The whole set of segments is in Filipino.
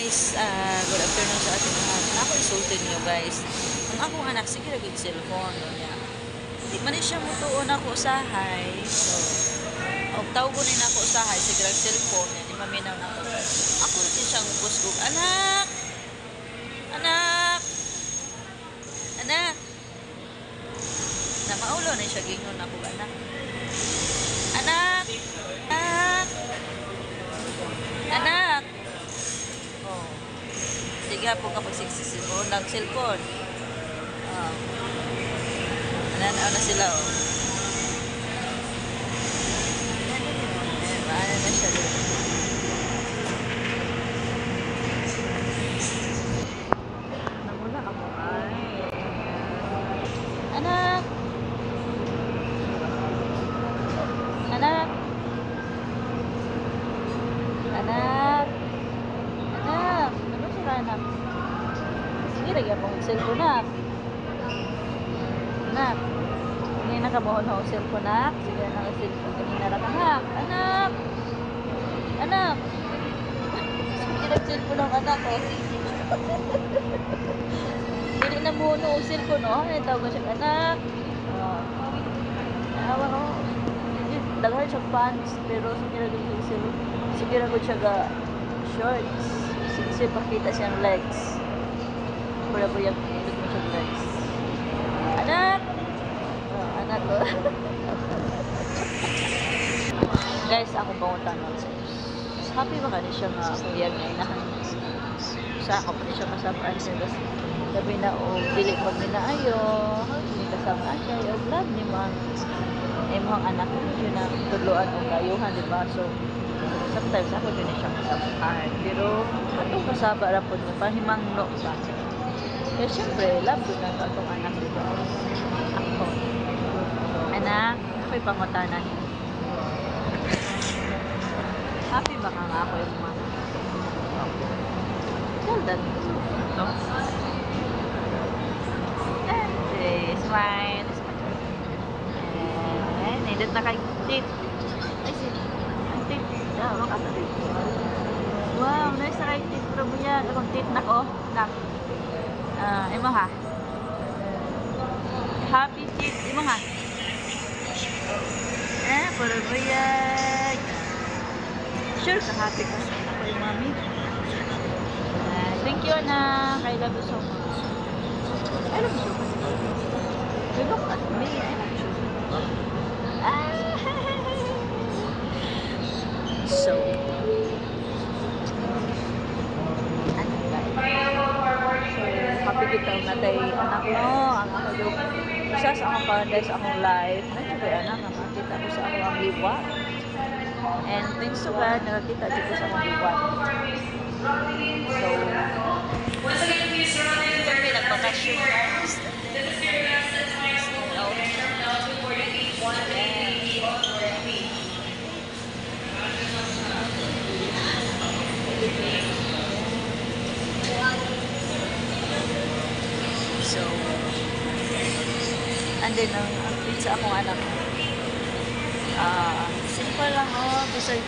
guys, good afternoon sa ating lahat. Ako isultin nyo guys. Ang akong anak, sige lagi cellphone niya. Di man siya mutuon ako usahay. So, og tawgon na ako usahay, sige lang cellphone niya. Di maminaw na ako. Ako din siyang busgog. Anak! Anak! Anak! Na maulo na siya gingon ako, anak. Anak! Anak! Anak! Oh. Sige po kapag sigsisipo ng cellphone. Oh. Nananaw na sila, oh. Maano na siya dito. Namula ako, ay. Anak! Anak! Anak! Anak! Ano siya anak? Sige, lagyan mo ang cellphone na. Anak! Ngayon nakabuhon ako ang cellphone na. Sige, anak ang cellphone. Kanina lang anak! Anak! Anak! Sige, nag-cellphone ang anak, oh. Hindi na muna ang cellphone, oh. Ay, tawag ko siya, anak! Oh. Awa ko. Dalahan siya pants, pero sige na yung cellphone. Sige na ko siya ga shorts. Sige pakita siyang legs. Pura po yung pinit mo siyang legs. Anak! Oh, anak ko. Guys, ako bang tanong. Happy ba ka niya siya nga kuya nga inahan? Sa ako pa niya siya kasapaan siya. Sabi na, oh, dili pag minaayo. Hindi kasama siya. O love ni mga mga anak niyo na tuluan o gayuhan, diba? So, sometimes ako din siya kasapaan. Pero, atong kasaba ra po niya, pahimang no sa akin. Kaya syempre, love ko na atong anak, diba? Ako. Anak, ako'y pangutanan. Happy ba ka nga ako yung mga? Tell that. No? Okay, smile. Nindot na kay tit. Ay, ang tit. Wow, nice na kay tit. Pero mo yan. Akong tit na ko. Nak. Imo ha. Happy tit. Imo ha. Pero mo yan. Sure ka happy ka. Ako yung mami. Thank you na. I love you so much. I love you so much. You look at me. I love you. So, happy kita natay anak mo, ang ako yung isa sa akong paradise, akong life. Medyo anak, nakakita ko sa akong liwa. And thanks to God, nakakita dito sa akong liwa. So, kami nagpakasyon guys. So, and then ang pizza akong anak. Simple lang, oh. Kasi,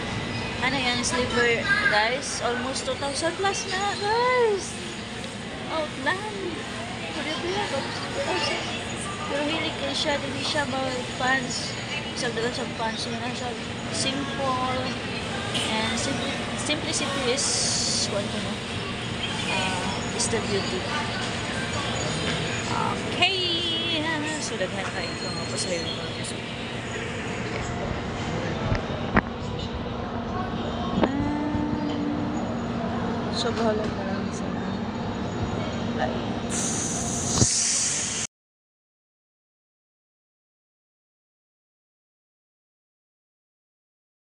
ano yan, sliver, guys. Almost 2,000 plus na, guys. Outland. Pero hilig kayo siya, hindi siya pants. Isang dagan sa pants. Yun na siya. Simple. And simplicity is, what ko no? Is the beauty. Okay. So, daghan kayo ito mga pasayo ng mga gusto. So, bahala na lang sa lights.